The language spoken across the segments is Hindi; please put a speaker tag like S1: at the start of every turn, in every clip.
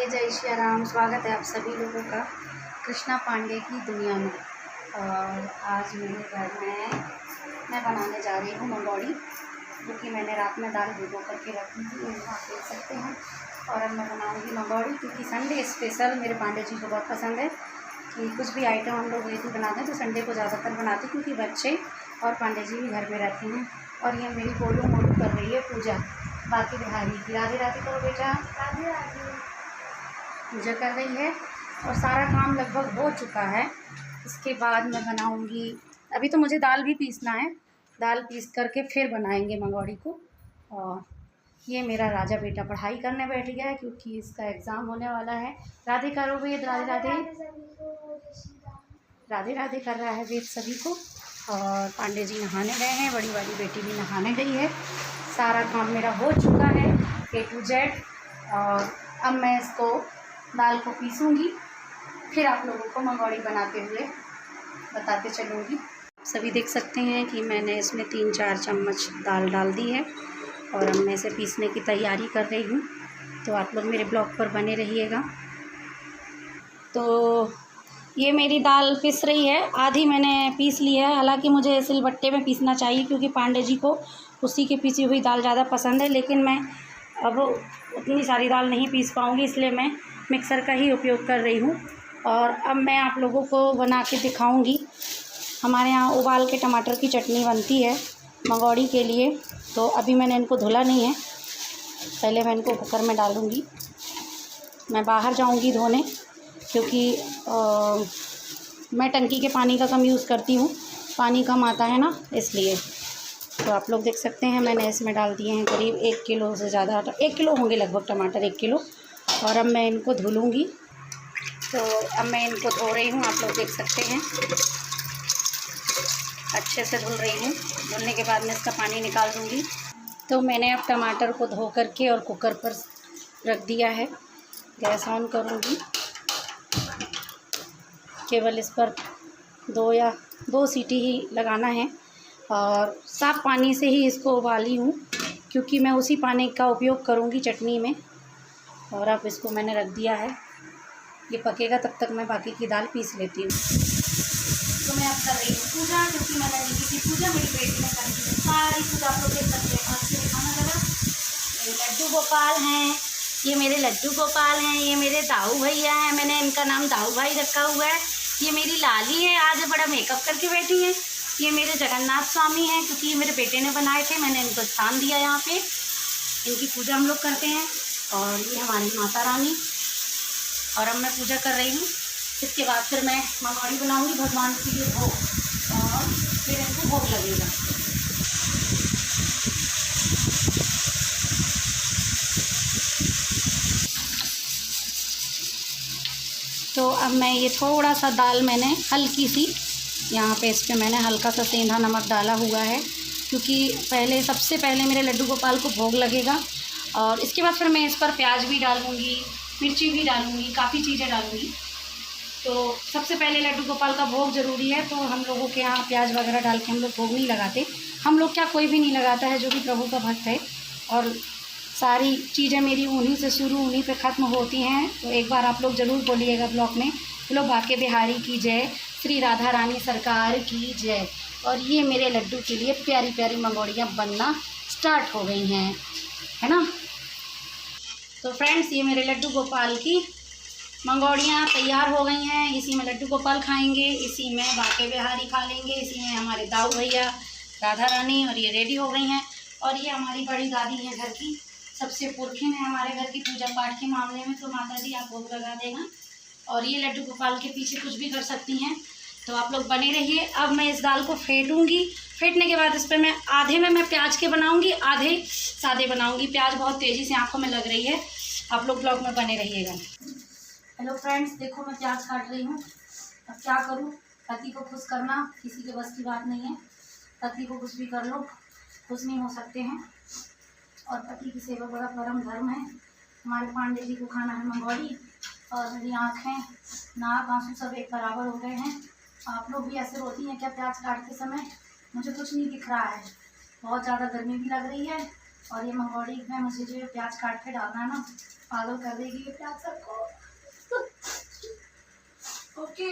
S1: नमस्ते, जय श्री राम। स्वागत है आप सभी लोगों का कृष्णा पांडे की दुनिया में। और आज मेरे घर में मैं बनाने जा रही हूँ मंगौड़ी, जो कि मैंने रात में दाल भिगो करके रखी थी, आप देख सकते हैं। और अब मैं बनाऊँगी मंगौड़ी, क्योंकि संडे स्पेशल मेरे पांडे जी को बहुत पसंद है कि कुछ भी आइटम हम लोग यदि बनाते हैं तो संडे को ज़्यादातर बनाते हैं, क्योंकि बच्चे और पांडे जी भी घर में रहते हैं। और ये मेरी गोलू मोलू कर रही है पूजा बाकी बिहारी की। राधे राधे करो बेटा। राधे राधे। पूजा कर रही है और सारा काम लगभग हो चुका है। इसके बाद मैं बनाऊंगी, अभी तो मुझे दाल भी पीसना है, दाल पीस करके फिर बनाएंगे मंगौड़ी को। और ये मेरा राजा बेटा पढ़ाई करने बैठ गया है, क्योंकि इसका एग्ज़ाम होने वाला है। राधे करो वेद, राधे राधे। राधे राधे कर रहा है वेद सभी को। और पांडे जी नहाने गए हैं, बड़ी वाली बेटी भी नहाने गई है। सारा काम मेरा हो चुका है A to Z। और अब मैं इसको दाल को पीसूँगी, फिर आप लोगों को मंगौड़ी बनाते हुए बताते चलूँगी। सभी देख सकते हैं कि मैंने इसमें 3-4 चम्मच दाल डाल दी है और अब मैं इसे पीसने की तैयारी कर रही हूँ। तो आप लोग मेरे ब्लॉग पर बने रहिएगा। तो ये मेरी दाल पिस रही है, आधी मैंने पीस ली है। हालांकि मुझे सिलबट्टे में पीसना चाहिए, क्योंकि पांडे जी को उसी की पीसी हुई दाल ज़्यादा पसंद है, लेकिन मैं अब उतनी सारी दाल नहीं पीस पाऊँगी, इसलिए मैं मिक्सर का ही उपयोग कर रही हूँ। और अब मैं आप लोगों को बना के दिखाऊँगी। हमारे यहाँ उबाल के टमाटर की चटनी बनती है मंगौड़ी के लिए। तो अभी मैंने इनको धुला नहीं है, पहले मैं इनको कुकर में डालूँगी। मैं बाहर जाऊँगी धोने, क्योंकि मैं टंकी के पानी का कम यूज़ करती हूँ, पानी कम आता है ना, इसलिए। तो आप लोग देख सकते हैं मैंने इसमें डाल दिए हैं करीब 1 किलो से ज़्यादा, 1 किलो होंगे लगभग टमाटर, 1 किलो। और अब मैं इनको धुलूँगी। तो अब मैं इनको धो रही हूँ, आप लोग देख सकते हैं अच्छे से धुल रही हूँ। धुलने के बाद मैं इसका पानी निकाल दूँगी। तो मैंने अब टमाटर को धो करके और कुकर पर रख दिया है। गैस ऑन करूँगी, केवल इस पर 2 सीटी ही लगाना है। और साफ़ पानी से ही इसको उबाली हूँ, क्योंकि मैं उसी पानी का उपयोग करूँगी चटनी में। और अब इसको मैंने रख दिया है, ये पकेगा, तब तक मैं बाकी की दाल पीस लेती हूँ। तो मैं अब कर रही हूँ पूजा, क्योंकि मैंने लिखी थी पूजा, मेरी बेटी ने कर दी है सारी पूजा। आप लोग देख सकते हैं अच्छे से खाना लगा। मेरे लड्डू गोपाल हैं, ये मेरे लड्डू गोपाल हैं, ये मेरे दाऊ भैया हैं, मैंने इनका नाम दाऊ भाई रखा हुआ है। ये मेरी लाली है, आज बड़ा मेकअप करके बैठी है। ये मेरे जगन्नाथ स्वामी हैं, क्योंकि ये मेरे बेटे ने बनाए थे, मैंने इनको स्थान दिया यहाँ पे। इनकी पूजा हम लोग करते हैं। और ये हमारी माता रानी। और अब मैं पूजा कर रही हूँ। इसके बाद फिर मैं मंगौड़ी बनाऊँगी भगवान के लिए भोग, और फिर इनको भोग लगेगा। तो अब मैं ये थोड़ा सा दाल मैंने हल्की सी यहाँ पे, इस पर मैंने हल्का सा सेंधा नमक डाला हुआ है, क्योंकि सबसे पहले मेरे लड्डू गोपाल को भोग लगेगा। और इसके बाद फिर मैं इस पर प्याज भी डालूँगी, मिर्ची भी डालूँगी, काफ़ी चीज़ें डालूँगी। तो सबसे पहले लड्डू गोपाल का भोग ज़रूरी है। तो हम लोगों के यहाँ प्याज वगैरह डाल के हम लोग भोग नहीं लगाते। हम लोग क्या, कोई भी नहीं लगाता है जो भी प्रभु का भक्त है। और सारी चीज़ें मेरी उन्हीं से शुरू, उन्हीं पे ख़त्म होती हैं। तो एक बार आप लोग ज़रूर बोलिएगा ब्लॉग में, बोलो बाके बिहारी की जय, श्री राधा रानी सरकार की जय। और ये मेरे लड्डू के लिए प्यारी प्यारी मंगौड़ियाँ बनना स्टार्ट हो गई हैं, है ना। तो फ्रेंड्स, ये मेरे लड्डू गोपाल की मंगौड़ियाँ तैयार हो गई हैं। इसी में लड्डू गोपाल खाएंगे, इसी में बाके बिहारी खा लेंगे, इसी में हमारे दाऊ भैया, राधा रानी। और ये रेडी हो गई हैं। और ये हमारी बड़ी दादी है घर की, सबसे पुरखिन है हमारे घर की पूजा पाठ के मामले में। तो माता जी आप भोग लगा देना। और ये लड्डू गोपाल के पीछे कुछ भी कर सकती हैं। तो आप लोग बने रहिए। अब मैं इस दाल को फेंटूँगी। फेंटने के बाद इस पर मैं आधे में मैं प्याज के बनाऊँगी, आधे सादे बनाऊँगी। प्याज बहुत तेज़ी से आँखों में लग रही है, आप लोग ब्लॉग में बने रहिएगा। हेलो फ्रेंड्स, देखो मैं प्याज काट रही हूँ। अब क्या करूँ, पति को खुश करना किसी के बस की बात नहीं है। पति को कुछ भी कर लो, खुश नहीं हो सकते हैं। और पति की सेवा बड़ा परम धर्म है। हमारे पांडे जी को खाना है मंगौड़ी। और मेरी आँखें, नाक, आंसू सब एक बराबर हो गए हैं। आप लोग भी ऐसे रोती हैं क्या प्याज काटते समय? मुझे कुछ नहीं दिख रहा है, बहुत ज़्यादा गर्मी भी लग रही है और ये मंगोड़ी में मुझे जो प्याज काट के डालना है ना, पागल कर देगी ये प्याज सबको। ओके,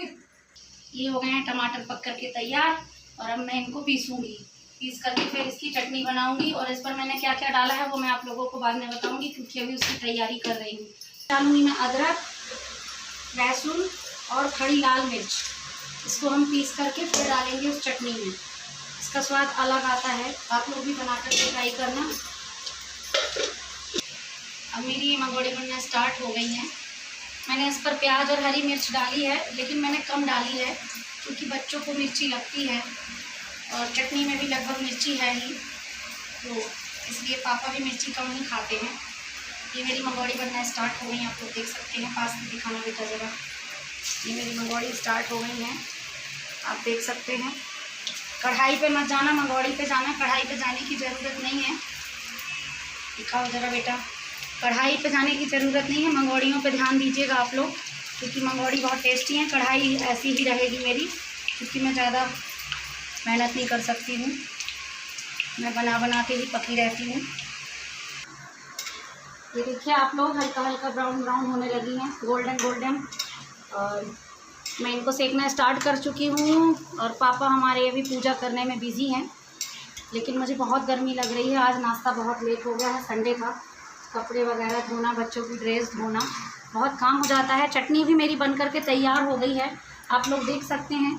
S1: ये हो गए हैं टमाटर पक करके तैयार, और अब मैं इनको पीसूंगी। पीस करके फिर इसकी चटनी बनाऊंगी, और इस पर मैंने क्या क्या डाला है वो मैं आप लोगों को बाद में बताऊंगी, क्योंकि अभी उसकी तैयारी कर रही हूँ। डालूंगी मैं अदरक, लहसुन और खड़ी लाल मिर्च। इसको हम पीस करके फिर डालेंगे उस चटनी में। इसका स्वाद अलग आता है, आप लोग भी बना करके ट्राई करना। अब मेरी ये मंगोड़ी बनना स्टार्ट हो गई हैं। मैंने इस पर प्याज और हरी मिर्च डाली है, लेकिन मैंने कम डाली है क्योंकि बच्चों को मिर्ची लगती है, और चटनी में भी लगभग मिर्ची है ही, तो इसलिए पापा भी मिर्ची कम नहीं खाते हैं। ये मेरी मंगोड़ी बनना स्टार्ट हो गई, आप लोग देख सकते हैं। पास में दिखाना बेटा ज़रा, ये मेरी मंगोड़ी स्टार्ट हो गई हैं, आप देख सकते हैं। कढ़ाई पे मत जाना, मंगोड़ी पे जाना। कढ़ाई पे जाने की ज़रूरत नहीं है, दिखाओ ज़रा बेटा। कढ़ाई पे जाने की ज़रूरत नहीं है, मंगोड़ियों पे ध्यान दीजिएगा आप लोग, क्योंकि मंगोड़ी बहुत टेस्टी हैं। कढ़ाई ऐसी ही रहेगी मेरी, क्योंकि मैं ज़्यादा मेहनत नहीं कर सकती हूँ, मैं बना बना के ही पकी रहती हूँ। ये देखिए आप लोग, हल्का हल्का ब्राउन ब्राउन होने लगी हैं, गोल्डन गोल्डन, और मैं इनको सेकना स्टार्ट कर चुकी हूँ। और पापा हमारे अभी पूजा करने में बिज़ी हैं, लेकिन मुझे बहुत गर्मी लग रही है। आज नाश्ता बहुत लेट हो गया है, संडे था, कपड़े वगैरह धोना, बच्चों की ड्रेस धोना, बहुत काम हो जाता है। चटनी भी मेरी बन करके तैयार हो गई है, आप लोग देख सकते हैं।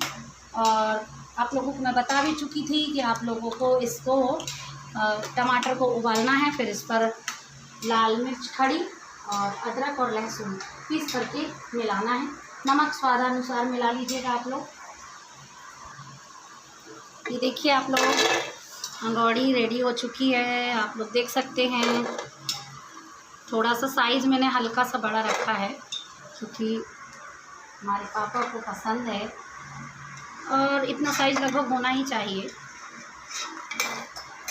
S1: और आप लोगों को मैं बता भी चुकी थी कि आप लोगों को इसको टमाटर को उबालना है, फिर इस पर लाल मिर्च खड़ी और अदरक और लहसुन पीस करके मिलाना है। नमक स्वादानुसार मिला लीजिएगा आप लोग। ये देखिए आप लोग, मंगोड़ी रेडी हो चुकी है, आप लोग देख सकते हैं। थोड़ा सा साइज़ मैंने हल्का सा बड़ा रखा है, क्योंकि हमारे पापा को पसंद है, और इतना साइज़ लगभग होना ही चाहिए।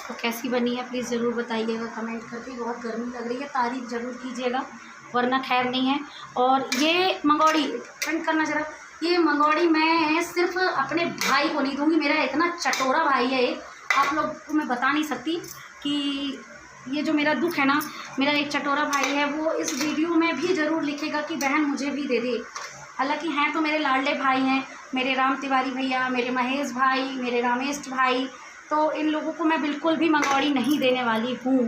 S1: तो कैसी बनी है प्लीज़ ज़रूर बताइएगा कमेंट करके। बहुत गर्मी लग रही है, तारीफ़ ज़रूर कीजिएगा, वरना खैर नहीं है। और ये मंगोड़ी ठंड करना ज़रा, ये मंगोड़ी मैं सिर्फ अपने भाई को नहीं दूँगी, मेरा इतना चटोरा भाई है एक, आप लोग को मैं बता नहीं सकती कि ये जो मेरा दुख है ना, मेरा एक चटोरा भाई है, वो इस वीडियो में भी ज़रूर लिखेगा कि बहन मुझे भी दे दे। हालांकि हैं तो मेरे लाडले भाई हैं, मेरे राम तिवारी भैया, मेरे महेश भाई, मेरे रामेश भाई, तो इन लोगों को मैं बिल्कुल भी मंगोड़ी नहीं देने वाली हूँ।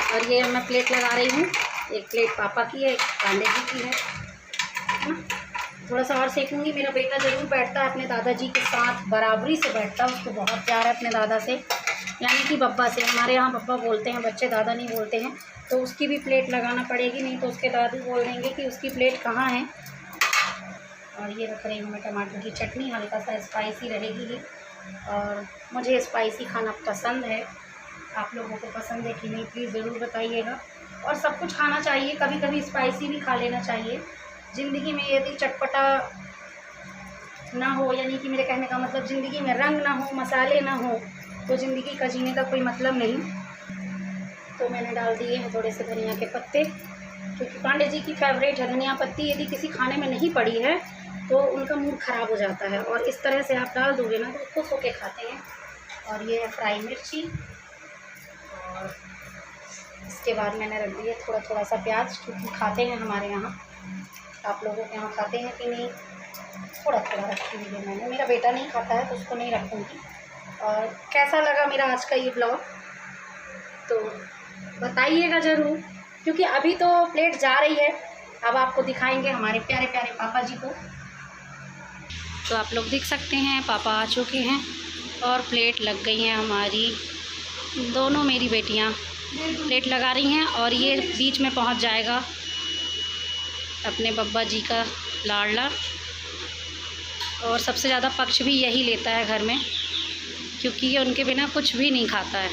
S1: और ये मैं प्लेट लगा रही हूँ, एक प्लेट पापा की है, एक पांडे जी की है। थोड़ा सा और सेकूँगी। मेरा बेटा ज़रूर बैठता है अपने दादाजी के साथ, बराबरी से बैठता है, उसको बहुत प्यार है अपने दादा से, यानी कि बब्बा से। हमारे यहाँ बब्बा बोलते हैं बच्चे, दादा नहीं बोलते हैं। तो उसकी भी प्लेट लगाना पड़ेगी, नहीं तो उसके दादू बोल देंगे कि उसकी प्लेट कहाँ है। और ये रख रही हूँ मैं टमाटर की चटनी, हल्का सा स्पाइसी रहेगी ये, और मुझे स्पाइसी खाना पसंद है। आप लोगों को पसंद है कि नहीं प्लीज़ ज़रूर बताइएगा। और सब कुछ खाना चाहिए, कभी कभी स्पाइसी भी खा लेना चाहिए ज़िंदगी में। यदि चटपटा ना हो, यानी कि मेरे कहने का मतलब ज़िंदगी में रंग ना हो, मसाले ना हो, तो ज़िंदगी का जीने का कोई मतलब नहीं। तो मैंने डाल दिए हैं थोड़े से धनिया के पत्ते, क्योंकि पांडे जी की फेवरेट है धनिया पत्ती। यदि किसी खाने में नहीं पड़ी है तो उनका मूड ख़राब हो जाता है, और इस तरह से आप डाल दोगे ना तो खुश होके खाते हैं। और ये है फ्राई मिर्ची, और इसके बाद मैंने रख दिया थोड़ा थोड़ा सा प्याज, क्योंकि खाते हैं हमारे यहाँ। आप लोगों के यहाँ खाते हैं कि नहीं? थोड़ा थोड़ा रखी हुई है मैंने, मेरा बेटा नहीं खाता है तो उसको नहीं रखूँगी। और कैसा लगा मेरा आज का ये ब्लॉग तो बताइएगा ज़रूर, क्योंकि अभी तो प्लेट जा रही है, अब आपको दिखाएंगे हमारे प्यारे प्यारे पापा जी को। तो आप लोग देख सकते हैं पापा आ चुके हैं, और प्लेट लग गई हैं हमारी। दोनों मेरी बेटियां प्लेट लगा रही हैं, और ये बीच में पहुंच जाएगा अपने बब्बा जी का लाडला। और सबसे ज़्यादा पक्ष भी यही लेता है घर में, क्योंकि ये उनके बिना कुछ भी नहीं खाता है।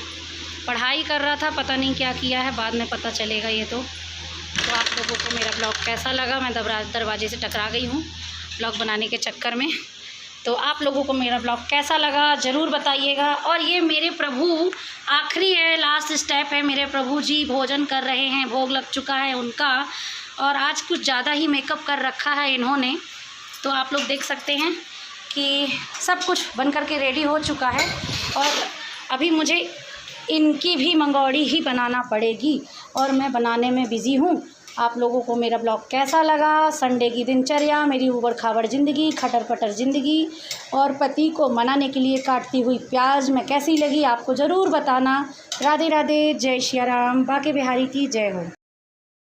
S1: पढ़ाई कर रहा था, पता नहीं क्या किया है, बाद में पता चलेगा ये तो आप लोगों को मेरा ब्लॉग कैसा लगा? मैं दरवाजे से टकरा गई हूँ ब्लॉग बनाने के चक्कर में। तो आप लोगों को मेरा ब्लॉग कैसा लगा ज़रूर बताइएगा। और ये मेरे प्रभु आखिरी है, लास्ट स्टेप है, मेरे प्रभु जी भोजन कर रहे हैं, भोग लग चुका है उनका, और आज कुछ ज़्यादा ही मेकअप कर रखा है इन्होंने। तो आप लोग देख सकते हैं कि सब कुछ बन कर के रेडी हो चुका है, और अभी मुझे इनकी भी मंगौड़ी ही बनाना पड़ेगी और मैं बनाने में बिज़ी हूँ। आप लोगों को मेरा ब्लॉग कैसा लगा? संडे की दिनचर्या, मेरी ऊबड़-खाबड़ ज़िंदगी, खटर-पटर ज़िंदगी और पति को मनाने के लिए काटती हुई प्याज में कैसी लगी आपको ज़रूर बताना। राधे राधे, जय सिया राम, बांके बिहारी की जय हो।